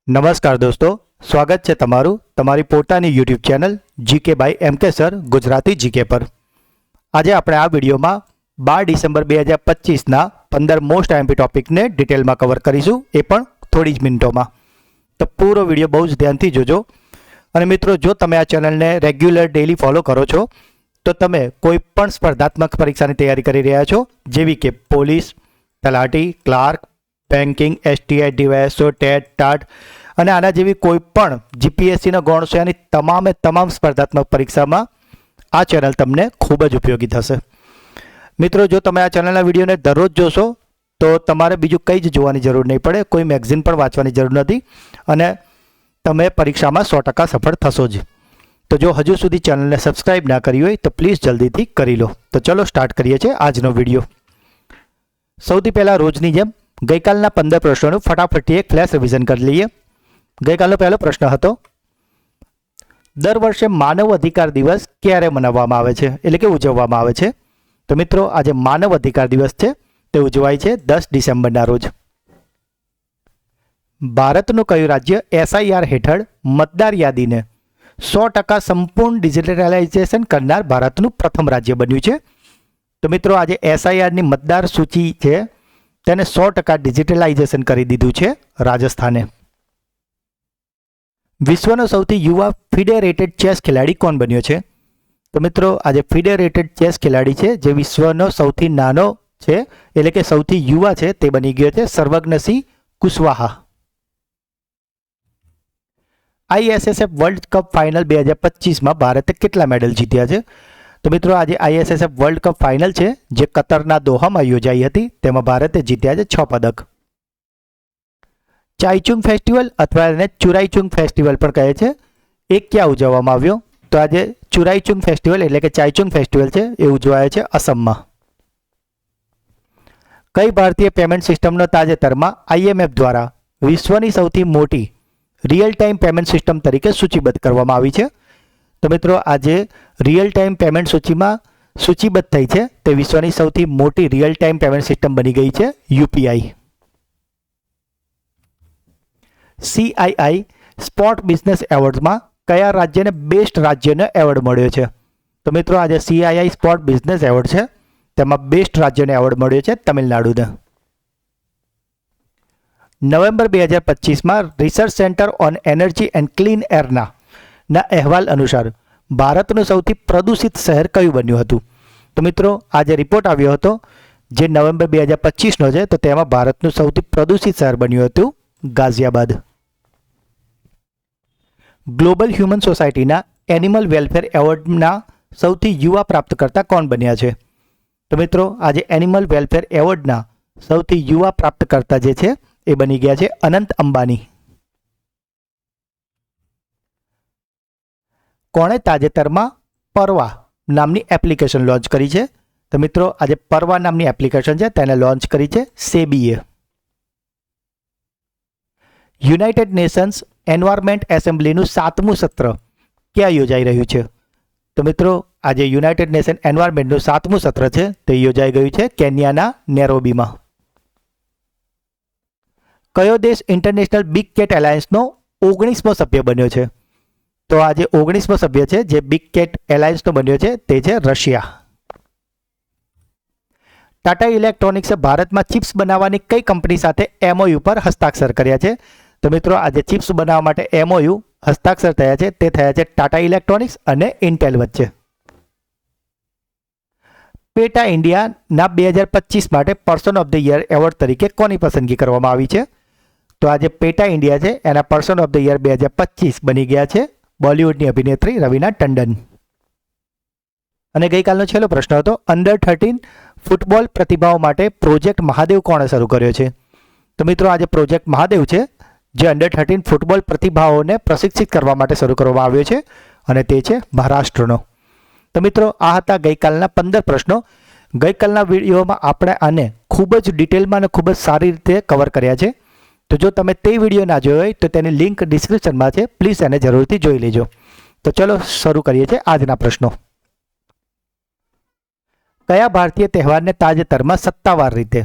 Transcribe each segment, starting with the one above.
નમસ્કાર દોસ્તો, સ્વાગત છે તમારું તમારી પોતાની યુટ્યુબ ચેનલ જીકે બાય એમકે સર ગુજરાતી જીકે પર। આજે આપણે આ વિડીયોમાં 12 ડિસેમ્બર 2025ના 15 મોસ્ટ આઈએમપી ટોપિકને ડિટેલમાં કવર કરીશું, એ પણ થોડી જ મિનિટોમાં। તો પૂરો વિડીયો બહુ જ ધ્યાનથી જોજો। અને મિત્રો, જો તમે આ ચેનલને રેગ્યુલર ડેલી ફોલો કરો છો તો તમે કોઈ પણ સ્પર્ધાત્મક પરીક્ષાની તૈયારી કરી રહ્યા છો, જેવી કે પોલીસ, તલાટી, clerk, banking, STI, DYSO, TET, TAT અને આના જેવી કોઈ પણ જીપીએસસીના ગૌણ સેવાની તમામ સ્પર્ધાત્મક પરીક્ષામાં આ ચેનલ તમને ખૂબ જ ઉપયોગી થશે। મિત્રો, જો તમે આ ચેનલના વિડીયોને દરરોજ જોશો તો તમારે બીજું કંઈ જ જોવાની જરૂર નહીં પડે, કોઈ મેગઝીન પણ વાંચવાની જરૂર નથી અને તમે પરીક્ષામાં 100% સફળ થશો જ। તો જો હજુ સુધી ચેનલને સબસ્ક્રાઈબ ના કરી હોય તો પ્લીઝ જલ્દીથી કરી લો। તો ચલો સ્ટાર્ટ કરીએ છીએ આજનો વિડીયો। સૌથી પહેલાં રોજની જેમ ગઈકાલના 15 પ્રશ્નોનું ફટાફટથી એક ફ્લેશ રિવિઝન કરી લઈએ। ગઈકાલનો પહેલો પ્રશ્ન હતો, દર વર્ષે માનવ અધિકાર દિવસ ક્યારે મનાવવામાં આવે છે, એટલે કે ઉજવવામાં આવે છે? તો મિત્રો, આજે માનવ અધિકાર દિવસ છે, તે ઉજવાય છે 10 ડિસેમ્બરના રોજ। ભારતનું કયું રાજ્ય એસઆઈઆર હેઠળ મતદાર યાદીને 100% સંપૂર્ણ ડિજિટલાઇઝેશન કરનાર ભારતનું પ્રથમ રાજ્ય બન્યું છે? તો મિત્રો, આજે એસઆઈઆરની મતદાર સૂચિ છે તેને 100% ડિજિટલાઇઝેશન કરી દીધું છે રાજસ્થાને। વિશ્વનો સૌથી યુવા ફેડરેટેડ ચેસ ખેલાડી કોણ બન્યો છે? તો મિત્રો, આજે ફેડરેટેડ ચેસ ખેલાડી છે જે વિશ્વનો સૌથી નાનો છે, એટલે કે સૌથી યુવા છે, તે બની ગયો છે Sarvagya Singh Kushwaha. ISSF world cup final 2025માં ભારતે કેટલા મેડલ જીત્યા છે? તો મિત્રો, આજે આઈએસએસએફ વર્લ્ડ કપ ફાઇનલ છે જે કતરના દોહામાં યોજાઈ હતી, તેમાં ભારતે જીત્યા છે 6 પદક। ચાઈચુંગ ફેસ્ટિવલ અથવા એને ચુરાઈચુંગ ફેસ્ટિવલ પણ કહે છે, એ ક્યાં ઉજવવામાં આવ્યો? તો આજે ચુરાઈચુંગ ફેસ્ટિવલ એટલે કે ચાઈચુંગ ફેસ્ટિવલ છે એ ઉજવાય છે અસમમાં। કઈ ભારતીય પેમેન્ટ સિસ્ટમનો તાજેતરમાં આઈએમએફ દ્વારા વિશ્વની સૌથી મોટી રિયલ ટાઈમ પેમેન્ટ સિસ્ટમ તરીકે સૂચિબદ્ધ કરવામાં આવી છે? તો મિત્રો, આજે રિયલ ટાઈમ પેમેન્ટ સૂચિમાં સૂચિબદ્ધ થઈ છે તે વિશ્વની સૌથી મોટી રિયલ ટાઈમ પેમેન્ટ સિસ્ટમ બની ગઈ છે યુપીઆઈ। CII સ્પોર્ટ બિઝનેસ એવોર્ડ્સમાં કયા રાજ્યને બેસ્ટ રાજ્યનો એવોર્ડ મળ્યો છે? તો મિત્રો, આજે CII સ્પોર્ટ બિઝનેસ એવોર્ડ છે, તેમાં બેસ્ટ રાજ્યનો એવોર્ડ મળ્યો છે તમિલનાડુને। નવેમ્બર 2025માં research centre on energy and clean એરના અહેવાલ અનુસાર ભારતનું સૌથી પ્રદૂષિત શહેર કયું બન્યું હતું? તો મિત્રો, આજે રિપોર્ટ આવ્યો હતો જે નવેમ્બર 2025નો છે, તો તેમાં ભારતનું સૌથી પ્રદૂષિત શહેર બન્યું હતું ગાઝિયાબાદ। ગ્લોબલ હ્યુમન સોસાયટીના એનિમલ વેલફેર એવોર્ડના સૌથી યુવા પ્રાપ્તકર્તા કોણ બન્યા છે? તો મિત્રો, આજે એનિમલ વેલફેર એવોર્ડના સૌથી યુવા પ્રાપ્તકર્તા જે છે એ બની ગયા છે અનંત અંબાણી। કોણે તાજેતરમાં પરવા નામની એપ્લિકેશન લોન્ચ કરી છે? તો મિત્રો, આજે પરવા નામની એપ્લિકેશન છે તેને લોન્ચ કરી છે સેબીએ। યુનાઇટેડ નેશન્સ એન્વાયરમેન્ટ એસેમ્બલીનું 7મું સત્ર ક્યાં યોજાઈ રહ્યું છે? તો મિત્રો, આજે યુનાઇટેડ નેશન એન્વાયરમેન્ટનું 7મું સત્ર છે તે યોજાઈ ગયું છે કેન્યાના નેરોબીમાં। કયો દેશ ઇન્ટરનેશનલ બિગ કેટ એલાયન્સનો 19મો સભ્ય બન્યો છે? તો આજે 19મો સભ્ય છે જે બિગ કેટ એલાયન્સનો બન્યો છે તે છે રશિયા। ટાટા ઇલેક્ટ્રોનિક્સે ભારતમાં ચિપ્સ બનાવવાની કઈ કંપની સાથે MOU પર હસ્તાક્ષર કર્યા છે? તો મિત્રો, આજે ચિપ્સ બનાવવા માટે MOU હસ્તાક્ષર થયા છે તે થયા છે ટાટા ઇલેક્ટ્રોનિક્સ અને ઇન્ટેલ વચ્ચે। પેટા ઇન્ડિયાના 2025 માટે person of the year award તરીકે કોની પસંદગી કરવામાં આવી છે? તો આજે પેટા ઇન્ડિયા છે એના પર્સન ઓફ ધ યર 2025 બની ગયા છે બોલિવૂડની અભિનેત્રી રવીના ટંડન। અને ગઈકાલનો છેલ્લો પ્રશ્ન હતો, અંડર 13 ફૂટબોલ પ્રતિભાઓ માટે પ્રોજેક્ટ મહાદેવ કોણે શરૂ કર્યો છે? તો મિત્રો, આજે પ્રોજેક્ટ મહાદેવ છે જે અંડર 13 ફૂટબોલ પ્રતિભાઓને પ્રશિક્ષિત કરવા માટે શરૂ કરવામાં આવ્યો છે અને તે છે મહારાષ્ટ્રનો। તો મિત્રો, આ હતા ગઈકાલના 15 પ્રશ્નો। ગઈકાલના વિડીયોમાં આપણે આને ખૂબ જ ડિટેલમાં અને ખૂબ જ સારી રીતે કવર કર્યા છે। તો જો તમે તે વિડીયો ના જોયો હોય તો તેની લિંક ડિસ્ક્રિપ્શનમાં છે, પ્લીઝ એને જરૂરથી જોઈ લેજો। તો ચલો શરૂ કરીએ છીએ આજના પ્રશ્નો। કયા ભારતીય તહેવારને તાજેતરમાં સત્તાવાર રીતે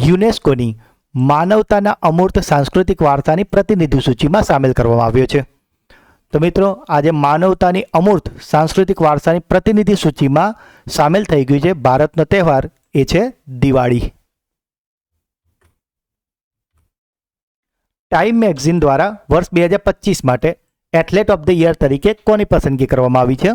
યુનેસ્કોની માનવતાના અમૂર્ત સાંસ્કૃતિક વારસાની પ્રતિનિધિ સૂચિમાં સામેલ કરવામાં આવ્યો છે? તો મિત્રો આજે માનવતાની અમૂર્ત સાંસ્કૃતિક વારસાની પ્રતિનિધિ સૂચિમાં સામેલ થઈ ગયું છે ભારતનો તહેવાર, એ છે દિવાળી. ટાઈમ મેગઝીન દ્વારા વર્ષ 2025 માટે એથ્લેટ ઓફ ધ યર તરીકે કોની પસંદગી કરવામાં આવી છે?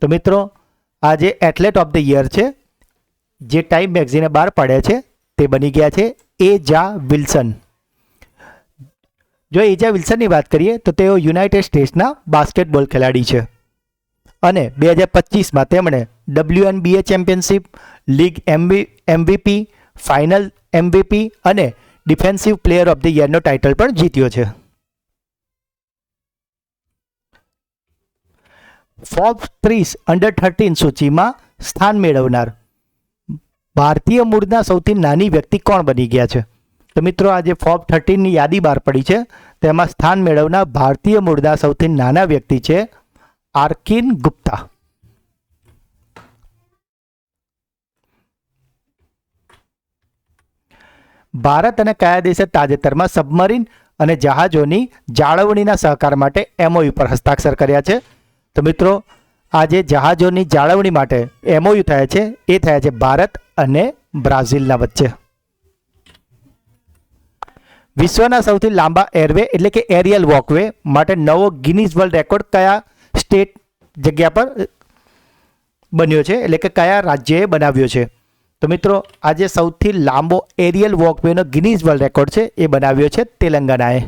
તો મિત્રો આજે એથ્લેટ ઓફ ધ યર છે જે ટાઈમ મેગઝીને બહાર પાડ્યા છે તે બની ગયા છે એજા વિલ્સન. જો એજા વિલ્સનની વાત કરીએ તો તેઓ યુનાઇટેડ સ્ટેટ્સના બાસ્કેટબોલ ખેલાડી છે અને 2025માં તેમણે WNBA championship, league MVP, final MVP અને ડિફેન્સિવ પ્લેયર ઓફ ધ યરનો ટાઇટલ પણ જીત્યો છે. ફોર્બ્સ 30 અંડર 13 સૂચિમાં સ્થાન મેળવનાર ભારતીય મૂળના સૌથી નાની વ્યક્તિ કોણ બની ગયા છે? તો મિત્રો આજે ફોર્બ 13ની યાદી બહાર પડી છે, તેમાં સ્થાન મેળવનાર ભારતીય મૂળના સૌથી નાના વ્યક્તિ છે આર્કિન ગુપ્તા. ભારત અને કયા દેશે તાજેતરમાં સબમરીન અને જહાજોની જાળવણીના સહકાર માટે MOU પર હસ્તાક્ષર કર્યા છે? તો મિત્રો આજે જહાજોની જાળવણી માટે MOU થયા છે, એ થયા છે ભારત અને બ્રાઝિલના વચ્ચે. વિશ્વના સૌથી લાંબા એરવે એટલે કે એરિયલ વોકવે માટે નવો ગિનીઝ વર્લ્ડ રેકોર્ડ કયા સ્ટેટ જગ્યા પર બન્યો છે, એટલે કે કયા રાજ્યએ બનાવ્યો છે? તો મિત્રો આજે સૌથી લાંબો એરિયલ વોકવેનો ગિનીઝ વર્લ્ડ રેકોર્ડ છે એ બનાવ્યો છે તેલંગાનાએ.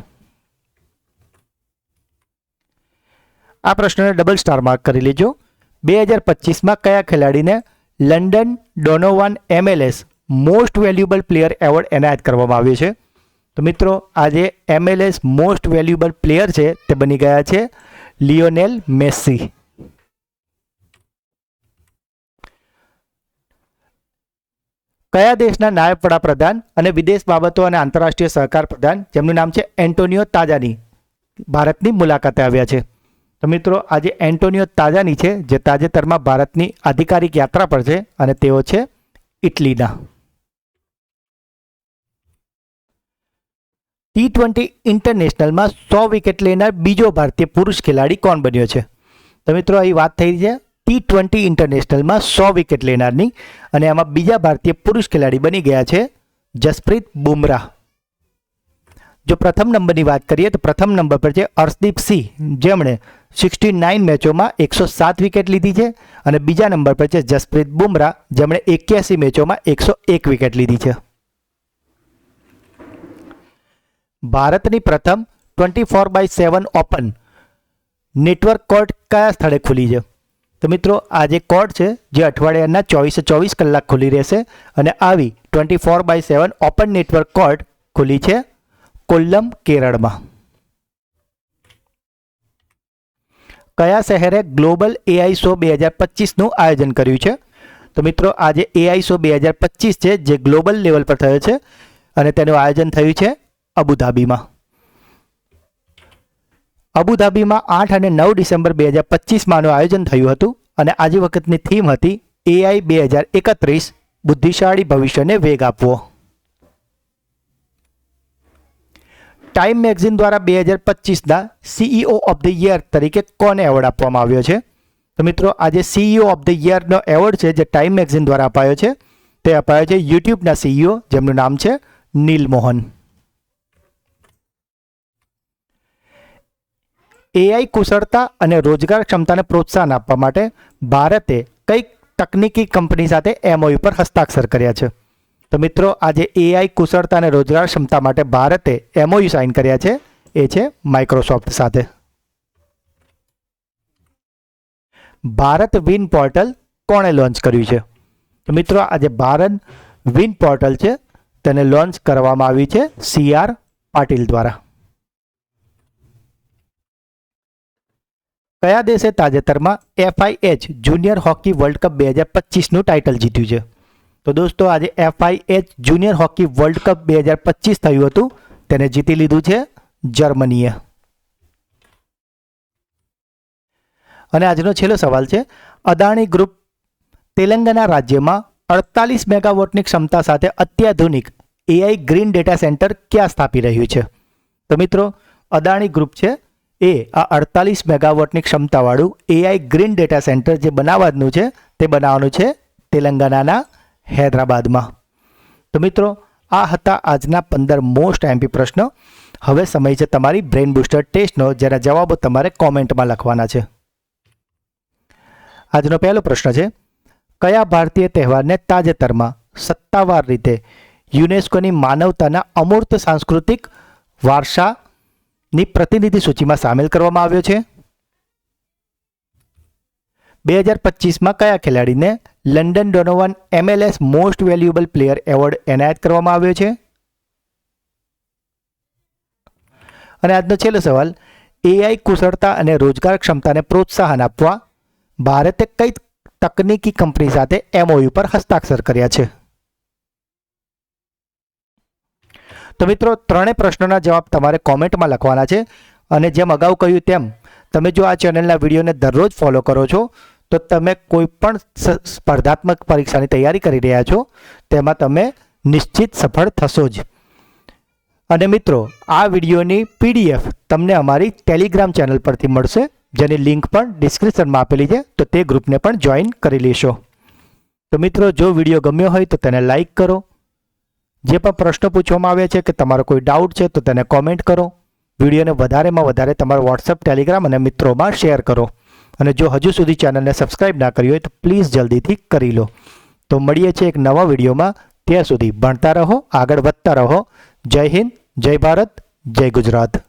આ પ્રશ્નને ડબલ સ્ટાર માર્ક કરી લેજો. 2025માં કયા ખેલાડીને Landon Donovan MLS most valuable player award એનાયત કરવામાં આવ્યો છે? તો મિત્રો આજે MLS મોસ્ટ વેલ્યુએબલ પ્લેયર છે તે બની ગયા છે લિયોનેલ મેસી. કયા દેશના નાયબ વડાપ્રધાન અને વિદેશ બાબતો અને આંતરરાષ્ટ્રીય સહકાર પ્રધાન જેમનું નામ છે એન્ટોનિયો તાજાની ભારતની મુલાકાતે આવ્યા છે? તો મિત્રો આજે એન્ટોનિયો તાજાની છે જે તાજેતરમાં ભારતની આધિકારિક યાત્રા પર છે અને તેઓ છે ઇટલીના. T20 ઇન્ટરનેશનલમાં 100 વિકેટ લેનાર બીજો ભારતીય પુરુષ ખેલાડી કોણ બન્યો છે? તો મિત્રો અહીં વાત થઈ છે T20 ઇન્ટરનેશનલમાં 100 વિકેટ લેનારની, અને આમાં બીજા ભારતીય પુરુષ ખેલાડી બની ગયા છે જસપ્રીત બુમરાહ. જો પ્રથમ નંબરની વાત કરીએ તો પ્રથમ નંબર પર છે અર્શદીપ સિંહ, જેમણે 69 મેચોમાં 107 વિકેટ લીધી છે, અને બીજા નંબર પર છે જસપ્રીત બુમરાહ, જેમણે 81 મેચોમાં 101 વિકેટ લીધી છે. ભારતની પ્રથમ 24/7 ઓપન નેટવર્ક કોર્ટ કયા સ્થળે ખુલી છે? તો મિત્રો આ જે કોર્ટ છે જે અઠવાડિયાના 24 કલાક ખુલ્લી રહેશે, અને આવી 24/7 ઓપન નેટવર્ક કોર્ટ ખુલી છે કોલ્લમ, કેરળમાં. કયા શહેરે ગ્લોબલ AI શો 2025નું આયોજન કર્યું છે? તો મિત્રો આજે AI શો 2025 છે જે ગ્લોબલ લેવલ પર થયો છે અને તેનું આયોજન થયું છે અબુધાબીમાં. અબુધાબીમાં 8 અને 9 ડિસેમ્બર 2025માં આનું આયોજન થયું હતું, અને આજે વખતની થીમ હતી AI 2031 બુદ્ધિશાળી ભવિષ્યને વેગ આપવો. ટાઈમ મેગઝીન દ્વારા 2025ના CEO ઓફ ધ યર તરીકે કોને એવોર્ડ આપવામાં આવ્યો છે? તો મિત્રો આજે CEO ઓફ ધ યરનો એવોર્ડ છે જે ટાઈમ મેગઝીન દ્વારા અપાયો છે, તે અપાયો છે યુટ્યુબના CEO જેમનું નામ છે નીલ મોહન. AI કુશળતા અને રોજગાર ક્ષમતાને પ્રોત્સાહન આપવા માટે ભારતે કઈ તકનીકી કંપની સાથે MOU પર હસ્તાક્ષર કર્યા છે? તો મિત્રો આજે AI કુશળતા અને રોજગાર ક્ષમતા માટે ભારતે MOU સાઇન કર્યા છે, એ છે માઇક્રોસોફ્ટ સાથે. ભારત વિન પોર્ટલ કોણે લોન્ચ કર્યું છે? તો મિત્રો આજે ભારત વિન પોર્ટલ છે તેને લોન્ચ કરવામાં આવ્યું છે CR પાટીલ દ્વારા. કયા દેશે તાજેતરમાં FIH junior hockey world cup 2025નું ટાઇટલ જીત્યું છે? તો દોસ્તો આજે FIH junior hockey world cup 2025 થયું હતું, તેને જીતી લીધું છે જર્મનીએ. અને આજનો છેલ્લો સવાલ છે, અદાણી ગ્રુપ તેલંગાના રાજ્યમાં 48 મેગાવોટની ક્ષમતા સાથે અત્યાધુનિક AI ગ્રીન ડેટા સેન્ટર ક્યાં સ્થાપી રહ્યું છે? તો મિત્રો અદાણી ગ્રુપ છે એ આ 48 મેગાવોટની ક્ષમતાવાળું AI ગ્રીન ડેટા સેન્ટર જે બનાવવાનું છે તે બનાવવાનું છે તેલંગાણાના હૈદરાબાદમાં. તો મિત્રો આ હતા આજના 15 મોસ્ટ એમપી પ્રશ્નો. હવે સમય છે તમારી બ્રેઇન બૂસ્ટર ટેસ્ટનો, જેના જવાબો તમારે કોમેન્ટમાં લખવાના છે. આજનો પહેલો પ્રશ્ન છે, કયા ભારતીય તહેવારને તાજેતરમાં સત્તાવાર રીતે યુનેસ્કોની માનવતાના અમૂર્ત સાંસ્કૃતિક વારસાની પ્રતિનિધિ સૂચિમાં સામેલ કરવામાં આવ્યો છે? 2025માં કયા ખેલાડીને Landon Donovan MLS most valuable player award એનાયત કરવામાં આવ્યો છે? અને આજનો છેલ્લો સવાલ, AI કુશળતા અને રોજગાર ક્ષમતાને પ્રોત્સાહન આપવા ભારતે કઈ તકનીકી કંપની સાથે MOU પર હસ્તાક્ષર કર્યા છે? તો મિત્રો ત્રણેય પ્રશ્નોના જવાબ તમારે કોમેન્ટમાં લખવાના છે. અને જેમ અગાઉ કહ્યું તેમ તમે જો આ ચેનલના વિડીયોને દરરોજ ફોલો કરો છો તો તમે કોઈ પણ સ્પર્ધાત્મક પરીક્ષાની તૈયારી કરી રહ્યા છો તેમાં તમે નિશ્ચિત સફળ થશો જ. અને મિત્રો આ વિડીયોની PDF તમને અમારી ટેલિગ્રામ ચેનલ પરથી મળશે, જેની લિંક પણ ડિસ્ક્રિપ્શનમાં આપેલી છે, તો તે ગ્રુપને પણ જોઈન કરી લેશો. તો મિત્રો જો વિડીયો ગમ્યો હોય તો તેને લાઈક કરો. જે પણ પ્રશ્નો પૂછવામાં આવ્યા છે કે તમારો કોઈ ડાઉટ છે તો તેને કોમેન્ટ કરો. વિડીયોને વધારેમાં વધારે તમારા વોટ્સઅપ, ટેલિગ્રામ અને મિત્રોમાં શેર કરો. અને જો હજુ સુધી ચેનલને સબસ્ક્રાઈબ ના કરી હોય તો પ્લીઝ જલ્દીથી કરી લો. તો મળીએ છીએ એક નવા વિડીયોમાં. ત્યાં સુધી ભણતા રહો, આગળ વધતા રહો. જય હિન્દ, જય ભારત, જય ગુજરાત.